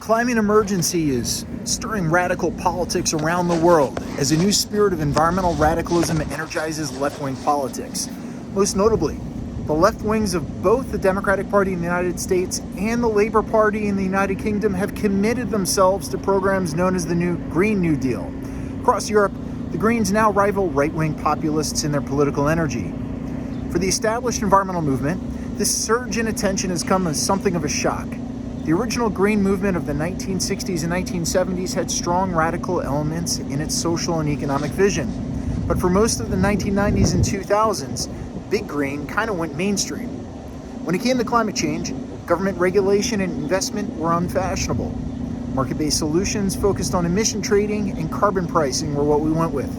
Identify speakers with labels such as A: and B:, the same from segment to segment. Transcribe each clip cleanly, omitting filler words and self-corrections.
A: climate emergency is stirring radical politics around the world as a new spirit of environmental radicalism energizes left-wing politics. Most notably, the left wings of both the Democratic Party in the United States and the Labour Party in the United Kingdom have committed themselves to programs known as the new Green New Deal. Across Europe, the Greens now rival right-wing populists in their political energy. For the established environmental movement, this surge in attention has come as something of a shock. The original Green movement of the 1960s and 1970s had strong radical elements in its social and economic vision. But for most of the 1990s and 2000s, Big Green kind of went mainstream. When it came to climate change, government regulation and investment were unfashionable. Market-based solutions focused on emission trading and carbon pricing were what we went with.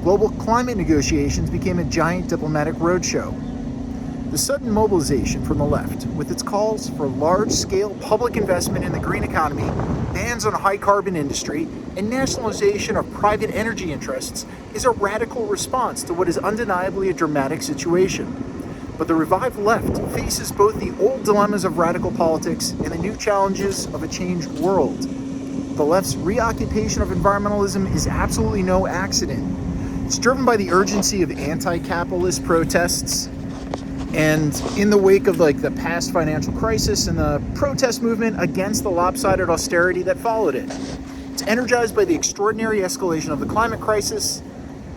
A: Global climate negotiations became a giant diplomatic roadshow. The sudden mobilization from the left, with its calls for large-scale public investment in the green economy, bans on high-carbon industry, and nationalization of private energy interests, is a radical response to what is undeniably a dramatic situation. But the revived left faces both the old dilemmas of radical politics and the new challenges of a changed world. The left's reoccupation of environmentalism is absolutely no accident. It's driven by the urgency of anti-capitalist protests, and in the wake of the past financial crisis and the protest movement against the lopsided austerity that followed it. It's energized by the extraordinary escalation of the climate crisis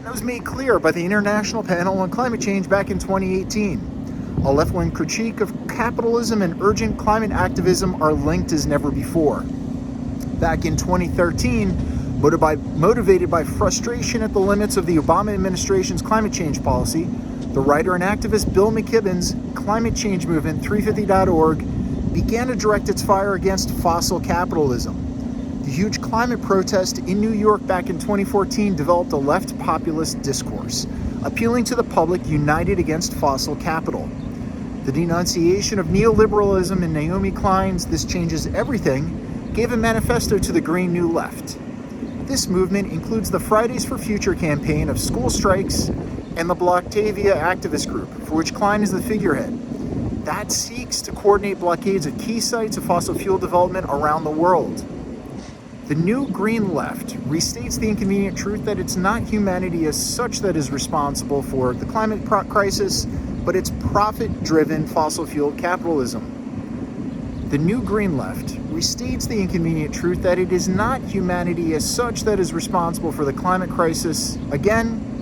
A: that was made clear by the International Panel on Climate Change back in 2018. A left-wing critique of capitalism and urgent climate activism are linked as never before. Back in 2013, motivated by frustration at the limits of the Obama administration's climate change policy, the writer and activist Bill McKibben's climate change movement, 350.org, began to direct its fire against fossil capitalism. The huge climate protest in New York back in 2014 developed a left populist discourse, appealing to the public united against fossil capital. The denunciation of neoliberalism in Naomi Klein's This Changes Everything gave a manifesto to the Green New Left. This movement includes the Fridays for Future campaign of school strikes and the Blocktavia activist group, for which Klein is the figurehead. That seeks to coordinate blockades of key sites of fossil fuel development around the world. The new Green Left restates the inconvenient truth that it's not humanity as such that is responsible for the climate crisis, but it's profit-driven fossil fuel capitalism. The new Green Left restates the inconvenient truth that it is not humanity as such that is responsible for the climate crisis. Again,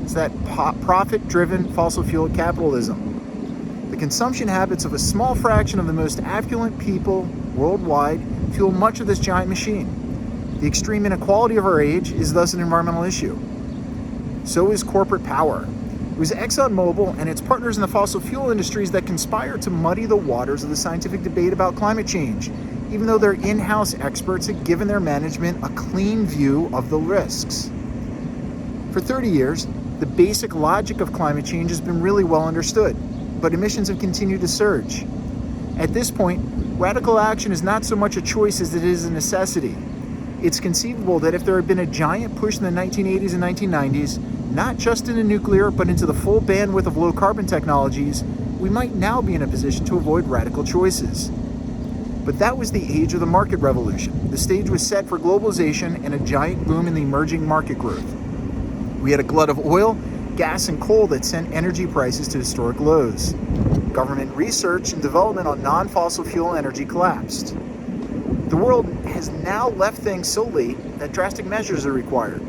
A: it's that profit-driven fossil fuel capitalism. The consumption habits of a small fraction of the most affluent people worldwide fuel much of this giant machine. The extreme inequality of our age is thus an environmental issue. So is corporate power. It was ExxonMobil and its partners in the fossil fuel industries that conspired to muddy the waters of the scientific debate about climate change, even though their in-house experts had given their management a clean view of the risks. For 30 years, the basic logic of climate change has been really well understood, but emissions have continued to surge. At this point, radical action is not so much a choice as it is a necessity. It's conceivable that if there had been a giant push in the 1980s and 1990s, not just into nuclear, but into the full bandwidth of low-carbon technologies, we might now be in a position to avoid radical choices. But that was the age of the market revolution. The stage was set for globalization and a giant boom in the emerging market growth. We had a glut of oil, gas, and coal that sent energy prices to historic lows. Government research and development on non-fossil fuel energy collapsed. The world has now left things so late that drastic measures are required.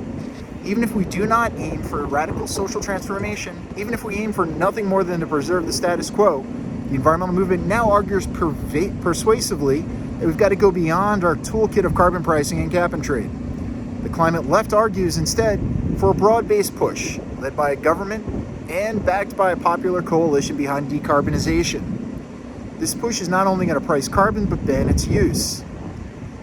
A: Even if we do not aim for radical social transformation, even if we aim for nothing more than to preserve the status quo, the environmental movement now argues persuasively that we've got to go beyond our toolkit of carbon pricing and cap and trade. The climate left argues instead for a broad-based push, led by a government and backed by a popular coalition behind decarbonization. This push is not only going to price carbon, but ban its use.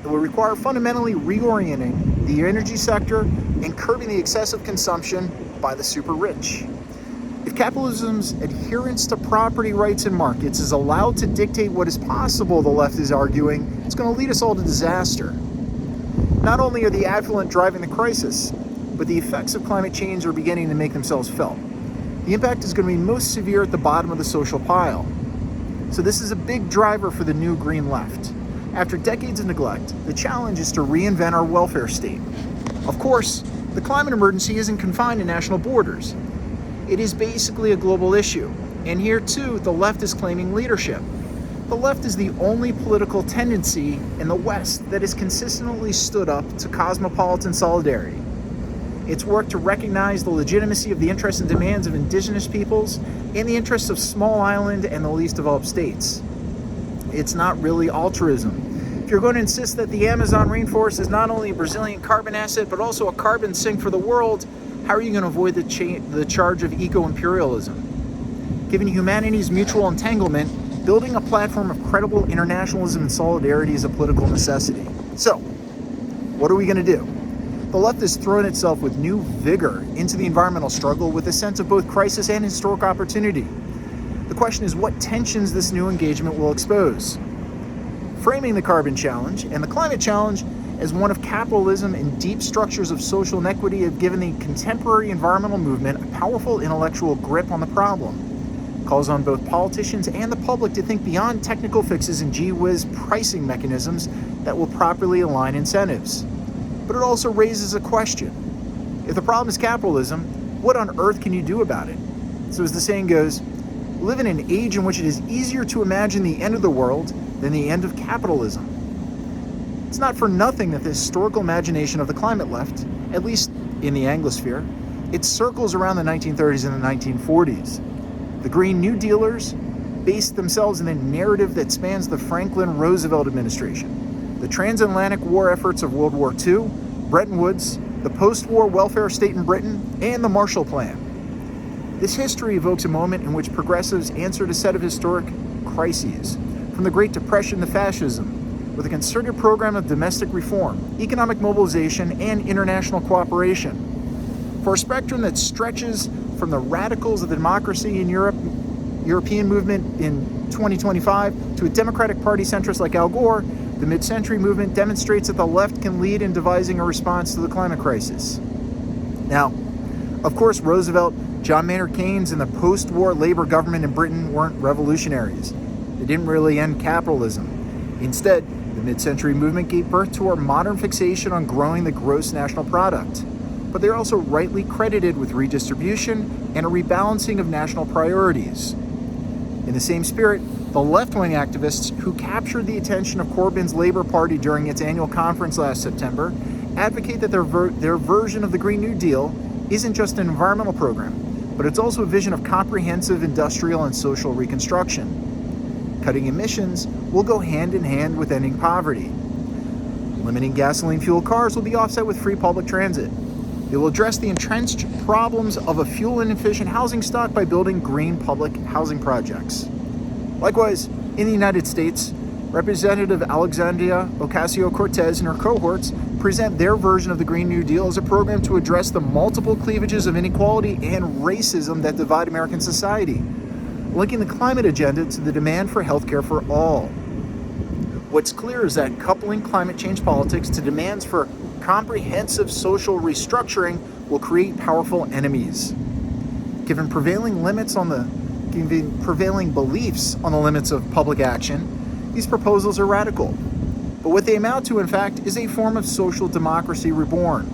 A: It will require fundamentally reorienting the energy sector and curbing the excessive consumption by the super rich. If capitalism's adherence to property rights and markets is allowed to dictate what is possible, the left is arguing, it's going to lead us all to disaster. Not only are the affluent driving the crisis, but the effects of climate change are beginning to make themselves felt. The impact is going to be most severe at the bottom of the social pile. So this is a big driver for the new Green Left. After decades of neglect, the challenge is to reinvent our welfare state. Of course, the climate emergency isn't confined to national borders. It is basically a global issue, and here too, the left is claiming leadership. The left is the only political tendency in the West that has consistently stood up to cosmopolitan solidarity. It's worked to recognize the legitimacy of the interests and demands of indigenous peoples and the interests of small island and the least developed states. It's not really altruism. If you're going to insist that the Amazon rainforest is not only a Brazilian carbon asset, but also a carbon sink for the world, how are you going to avoid the charge of eco-imperialism? Given humanity's mutual entanglement, building a platform of credible internationalism and solidarity is a political necessity. So, what are we going to do? The left has thrown itself with new vigor into the environmental struggle with a sense of both crisis and historic opportunity. The question is what tensions this new engagement will expose. Framing the carbon challenge and the climate challenge as one of capitalism and deep structures of social inequity have given the contemporary environmental movement a powerful intellectual grip on the problem. It calls on both politicians and the public to think beyond technical fixes and gee-whiz pricing mechanisms that will properly align incentives. But it also raises a question. If the problem is capitalism, what on earth can you do about it? So as the saying goes, we live in an age in which it is easier to imagine the end of the world than the end of capitalism. It's not for nothing that the historical imagination of the climate left, at least in the Anglosphere, it circles around the 1930s and the 1940s. The Green New Dealers based themselves in a narrative that spans the Franklin Roosevelt administration, the transatlantic war efforts of World War II, Bretton Woods, the post-war welfare state in Britain, and the Marshall Plan. This history evokes a moment in which progressives answered a set of historic crises, from the Great Depression to fascism, with a concerted program of domestic reform, economic mobilization, and international cooperation. For a spectrum that stretches from the radicals of the democracy in European movement in 2025 to a Democratic Party centrist like Al Gore, the mid-century movement demonstrates that the left can lead in devising a response to the climate crisis. Now, of course, Roosevelt, John Maynard Keynes, and the post-war Labour government in Britain weren't revolutionaries. They didn't really end capitalism. Instead, the mid-century movement gave birth to our modern fixation on growing the gross national product. But they're also rightly credited with redistribution and a rebalancing of national priorities. In the same spirit, the left-wing activists who captured the attention of Corbyn's Labour Party during its annual conference last September advocate that their version of the Green New Deal isn't just an environmental program, but it's also a vision of comprehensive industrial and social reconstruction. Cutting emissions will go hand in hand with ending poverty. Limiting gasoline-fueled cars will be offset with free public transit. It will address the entrenched problems of a fuel-inefficient housing stock by building green public housing projects. Likewise, in the United States, Representative Alexandria Ocasio-Cortez and her cohorts present their version of the Green New Deal as a program to address the multiple cleavages of inequality and racism that divide American society, linking the climate agenda to the demand for health care for all. What's clear is that coupling climate change politics to demands for comprehensive social restructuring will create powerful enemies. Given prevailing beliefs on the limits of public action, these proposals are radical. But what they amount to, in fact, is a form of social democracy reborn.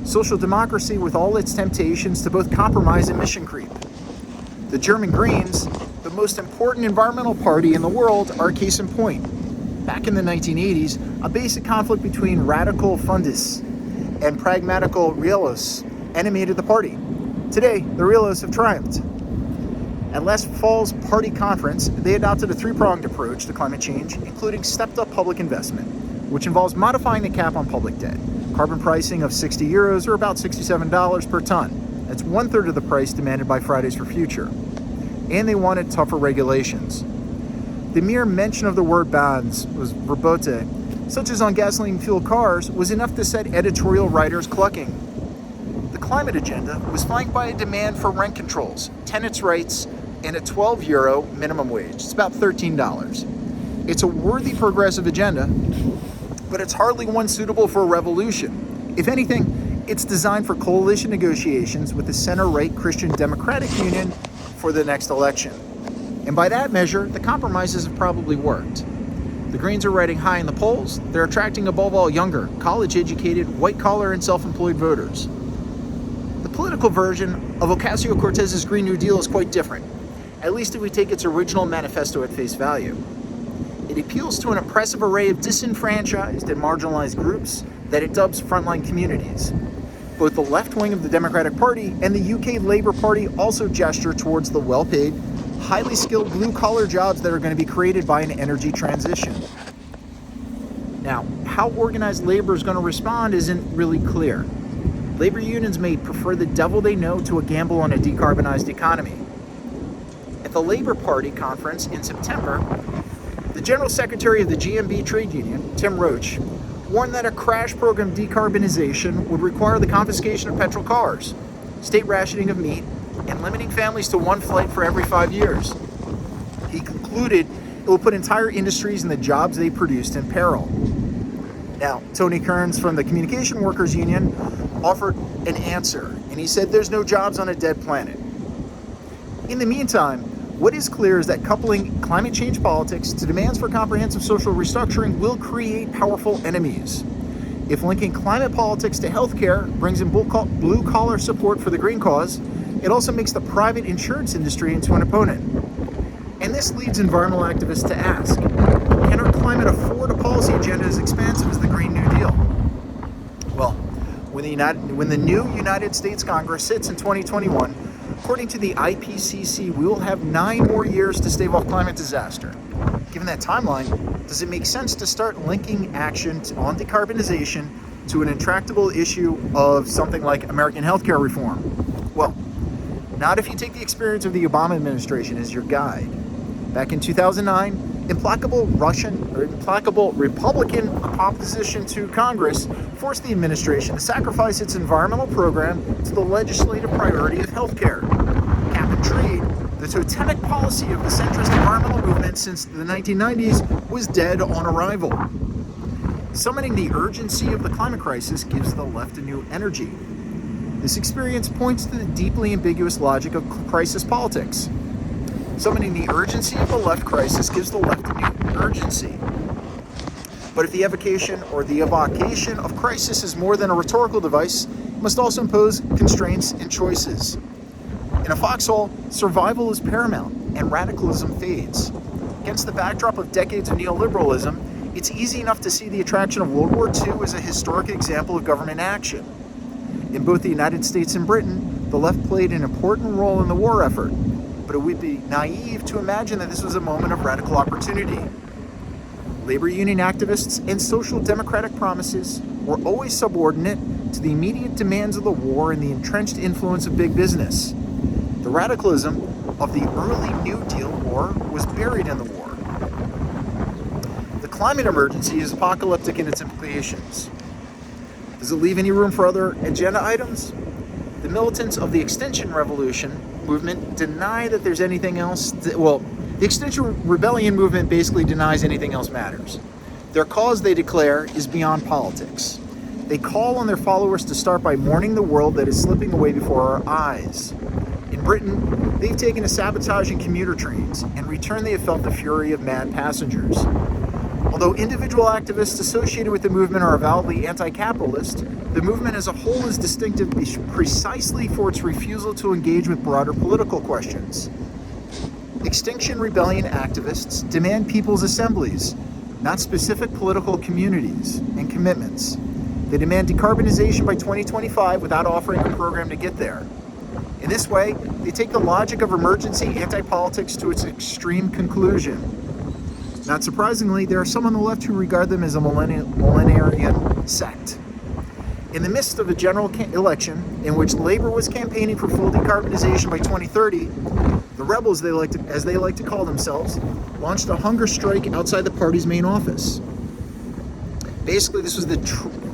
A: Social democracy with all its temptations to both compromise and mission creep. The German Greens, the most important environmental party in the world, are a case in point. Back in the 1980s, a basic conflict between radical fundists and pragmatical realists animated the party. Today, the realists have triumphed. At last fall's party conference, they adopted a three-pronged approach to climate change, including stepped-up public investment, which involves modifying the cap on public debt, carbon pricing of €60 or about $67 per ton. That's 1/3 of the price demanded by Fridays for Future. And they wanted tougher regulations. The mere mention of the word bans was verboten, such as on gasoline-fueled cars, was enough to set editorial writers clucking. The climate agenda was flanked by a demand for rent controls, tenants' rights, and a €12 minimum wage. It's about $13. It's a worthy progressive agenda, but it's hardly one suitable for a revolution. If anything, it's designed for coalition negotiations with the center-right Christian Democratic Union for the next election. And by that measure, the compromises have probably worked. The The Greens are riding high in the polls. They're attracting above all younger, college-educated, white-collar and self-employed voters. The political version of Ocasio-Cortez's Green New Deal is quite different, at least if we take its original manifesto at face value. It appeals to an oppressive array of disenfranchised and marginalized groups that it dubs frontline communities. Both the left wing of the Democratic Party and the UK Labour Party also gesture towards the well-paid, highly skilled blue-collar jobs that are going to be created by an energy transition. Now, how organized labor is going to respond isn't really clear. Labor unions may prefer the devil they know to a gamble on a decarbonized economy. At the Labour Party conference in September, the General Secretary of the GMB trade union, Tim Roach, warned that a crash program decarbonization would require the confiscation of petrol cars, state rationing of meat, and limiting families to one flight for every 5 years. He concluded it will put entire industries and the jobs they produced in peril. Now, Tony Kearns from the Communication Workers Union offered an answer, and he said there's no jobs on a dead planet. In the meantime, what is clear is that coupling climate change politics to demands for comprehensive social restructuring will create powerful enemies. If linking climate politics to healthcare brings in blue-collar support for the green cause, it also makes the private insurance industry into an opponent. And this leads environmental activists to ask, can our climate afford a policy agenda as expansive as the Green New Deal? Well, when the new United States Congress sits in 2021, according to the IPCC, we will have 9 more years to stave off climate disaster. Given that timeline, does it make sense to start linking action on decarbonization to an intractable issue of something like American healthcare reform? Well, not if you take the experience of the Obama administration as your guide. Back in 2009, implacable Republican opposition to Congress forced the administration to sacrifice its environmental program to the legislative priority of healthcare. Cap and trade, the totemic policy of the centrist environmental movement since the 1990s, was dead on arrival. Summoning the urgency of the climate crisis gives the left a new energy. This experience points to the deeply ambiguous logic of crisis politics. Summoning the urgency of the left crisis gives the left a new urgency. But if the evocation of crisis is more than a rhetorical device, it must also impose constraints and choices. In a foxhole, survival is paramount and radicalism fades. Against the backdrop of decades of neoliberalism, it's easy enough to see the attraction of World War II as a historic example of government action. In both the United States and Britain, the left played an important role in the war effort, but it would be naive to imagine that this was a moment of radical opportunity. Labor union activists and social democratic promises were always subordinate to the immediate demands of the war and the entrenched influence of big business. The radicalism of the early New Deal war was buried in the war. The climate emergency is apocalyptic in its implications. Does it leave any room for other agenda items? The militants of the Extinction Revolution movement deny that there's anything else. The Extinction Rebellion movement basically denies anything else matters. Their cause, they declare, is beyond politics. They call on their followers to start by mourning the world that is slipping away before our eyes. In Britain, they've taken to sabotaging commuter trains. In return, they have felt the fury of mad passengers. Although individual activists associated with the movement are avowedly anti-capitalist, the movement as a whole is distinctive precisely for its refusal to engage with broader political questions. Extinction Rebellion activists demand people's assemblies, not specific political communities and commitments. They demand decarbonization by 2025 without offering a program to get there. In this way, they take the logic of emergency anti-politics to its extreme conclusion. Not surprisingly, there are some on the left who regard them as a millenarian sect. In the midst of a general election in which Labour was campaigning for full decarbonization by 2030, the rebels, as they like to call themselves, launched a hunger strike outside the party's main office. Basically, this was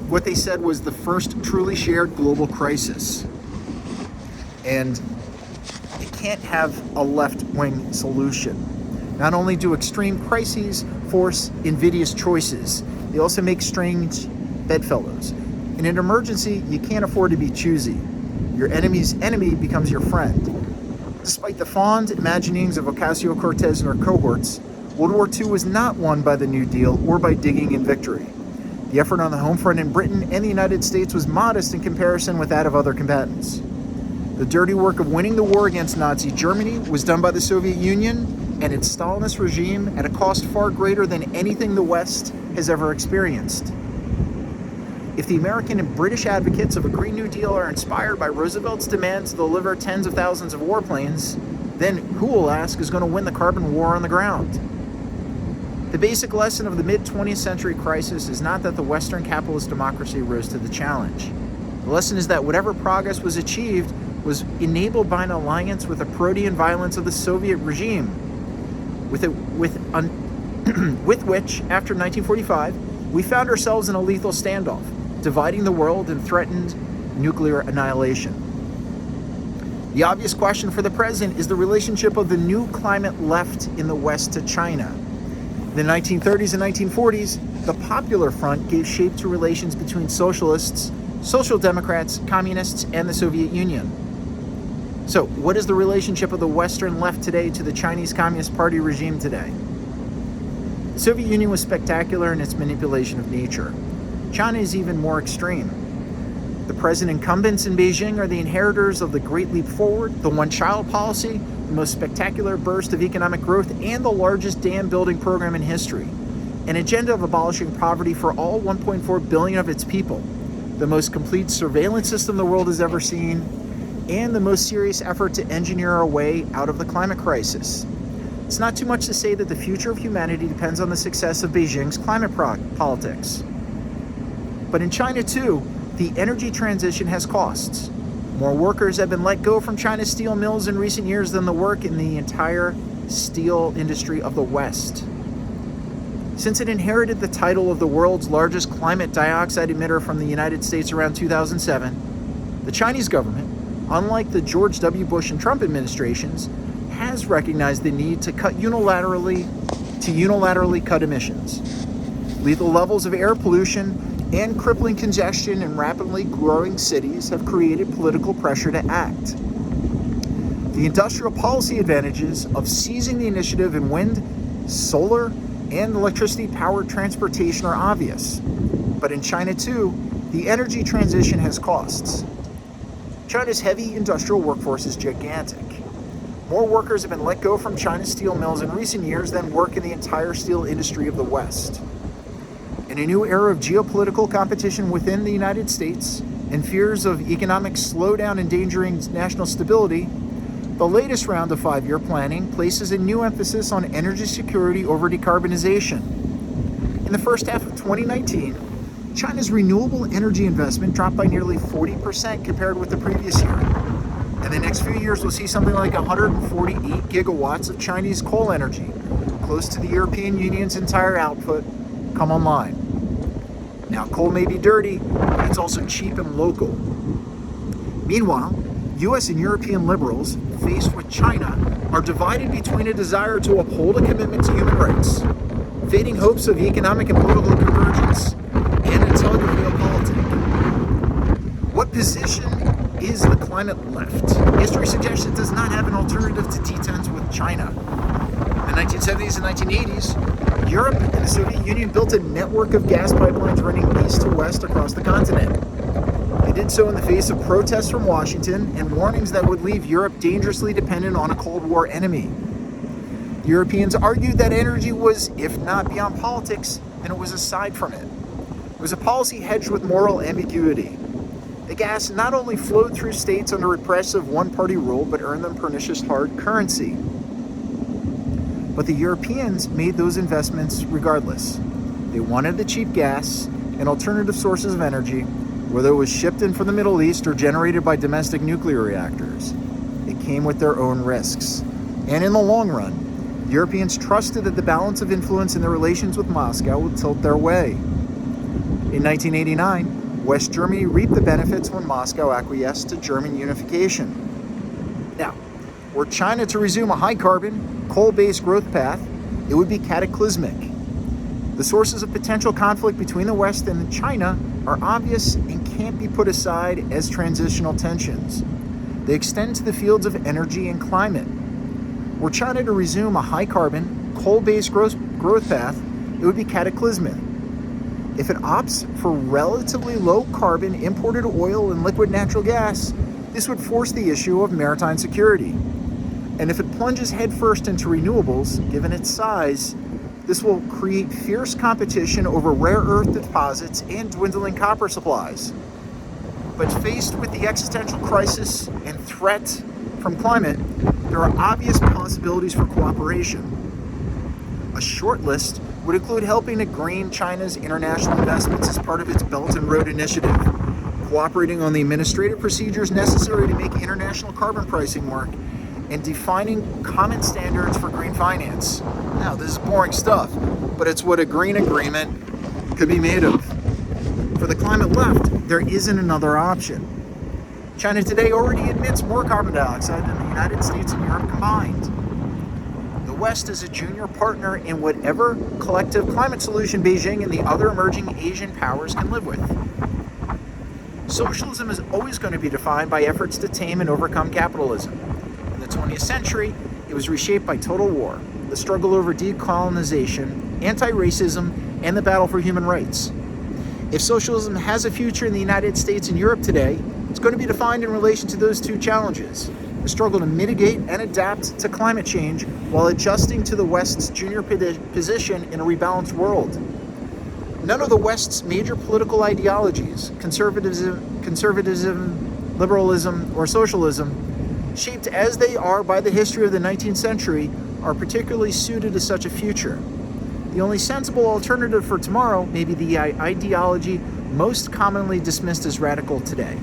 A: what they said was the first truly shared global crisis. And it can't have a left-wing solution. Not only do extreme crises force invidious choices, they also make strange bedfellows. In an emergency, you can't afford to be choosy. Your enemy's enemy becomes your friend. Despite the fond imaginings of Ocasio-Cortez and her cohorts, World War II was not won by the New Deal or by digging in victory. The effort on the home front in Britain and the United States was modest in comparison with that of other combatants. The dirty work of winning the war against Nazi Germany was done by the Soviet Union and its Stalinist regime at a cost far greater than anything the West has ever experienced. If the American and British advocates of a Green New Deal are inspired by Roosevelt's demands to deliver tens of thousands of warplanes, then who, we'll ask, is going to win the carbon war on the ground? The basic lesson of the mid-20th century crisis is not that the Western capitalist democracy rose to the challenge. The lesson is that whatever progress was achieved was enabled by an alliance with the protean violence of the Soviet regime, with which, after 1945, we found ourselves in a lethal standoff, dividing the world and threatened nuclear annihilation. The obvious question for the present is the relationship of the new climate left in the West to China. In the 1930s and 1940s, the Popular Front gave shape to relations between socialists, social democrats, communists, and the Soviet Union. So, what is the relationship of the Western left today to the Chinese Communist Party regime today? The Soviet Union was spectacular in its manipulation of nature. China is even more extreme. The present incumbents in Beijing are the inheritors of the Great Leap Forward, the one-child policy, the most spectacular burst of economic growth, and the largest dam building program in history. An agenda of abolishing poverty for all 1.4 billion of its people, the most complete surveillance system the world has ever seen, and the most serious effort to engineer our way out of the climate crisis. It's not too much to say that the future of humanity depends on the success of Beijing's climate politics. But in China too, the energy transition has costs. More workers have been let go from China's steel mills in recent years than the work in the entire steel industry of the West. Since it inherited the title of the world's largest climate dioxide emitter from the United States around 2007, the Chinese government, unlike the George W. Bush and Trump administrations, has recognized the need to unilaterally cut emissions. Lethal levels of air pollution and crippling congestion in rapidly growing cities have created political pressure to act. The industrial policy advantages of seizing the initiative in wind, solar, and electricity-powered transportation are obvious. But in China too, the energy transition has costs. China's heavy industrial workforce is gigantic. More workers have been let go from China's steel mills in recent years than work in the entire steel industry of the West. In a new era of geopolitical competition within the United States and fears of economic slowdown endangering national stability, the latest round of 5-year planning places a new emphasis on energy security over decarbonization. In the first half of 2019, China's renewable energy investment dropped by nearly 40% compared with the previous year. In the next few years, we'll see something like 148 gigawatts of Chinese coal energy, close to the European Union's entire output, come online. Now, coal may be dirty, but it's also cheap and local. Meanwhile, US and European liberals, faced with China, are divided between a desire to uphold a commitment to human rights, fading hopes of economic and political convergence, and a tug of realpolitik. What position is the climate left? History suggests it does not have an alternative to detente with China. In the 1970s and 1980s, Europe and the Soviet Union built a network of gas pipelines running east to west across the continent. They did so in the face of protests from Washington and warnings that would leave Europe dangerously dependent on a Cold War enemy. Europeans argued that energy was, if not beyond politics, then it was aside from it. It was a policy hedged with moral ambiguity. The gas not only flowed through states under repressive one-party rule, but earned them pernicious hard currency. But the Europeans made those investments regardless. They wanted the cheap gas and alternative sources of energy, whether it was shipped in from the Middle East or generated by domestic nuclear reactors. It came with their own risks. And in the long run, Europeans trusted that the balance of influence in their relations with Moscow would tilt their way. In 1989, West Germany reaped the benefits when Moscow acquiesced to German unification. Now, were China to resume a high-carbon, coal-based growth path, it would be cataclysmic. The sources of potential conflict between the West and China are obvious and can't be put aside as transitional tensions. They extend to the fields of energy and climate. Were China to resume a high-carbon, coal-based growth path, it would be cataclysmic. If it opts for relatively low carbon imported oil and liquid natural gas, this would force the issue of maritime security. And if it plunges headfirst into renewables, given its size, this will create fierce competition over rare earth deposits and dwindling copper supplies. But faced with the existential crisis and threat from climate, there are obvious possibilities for cooperation. A short list would include helping to green China's international investments as part of its Belt and Road Initiative, cooperating on the administrative procedures necessary to make international carbon pricing work, and defining common standards for green finance. Now, this is boring stuff, but it's what a green agreement could be made of. For the climate left, there isn't another option. China today already emits more carbon dioxide than the United States and Europe combined. The West is a junior partner in whatever collective climate solution Beijing and the other emerging Asian powers can live with. Socialism is always going to be defined by efforts to tame and overcome capitalism. In the 20th century, it was reshaped by total war, the struggle over decolonization, anti-racism, and the battle for human rights. If socialism has a future in the United States and Europe today, it's going to be defined in relation to those two challenges: the struggle to mitigate and adapt to climate change while adjusting to the West's junior position in a rebalanced world. None of the West's major political ideologies, conservatism, liberalism, or socialism, shaped as they are by the history of the 19th century, are particularly suited to such a future. The only sensible alternative for tomorrow may be the ideology most commonly dismissed as radical today.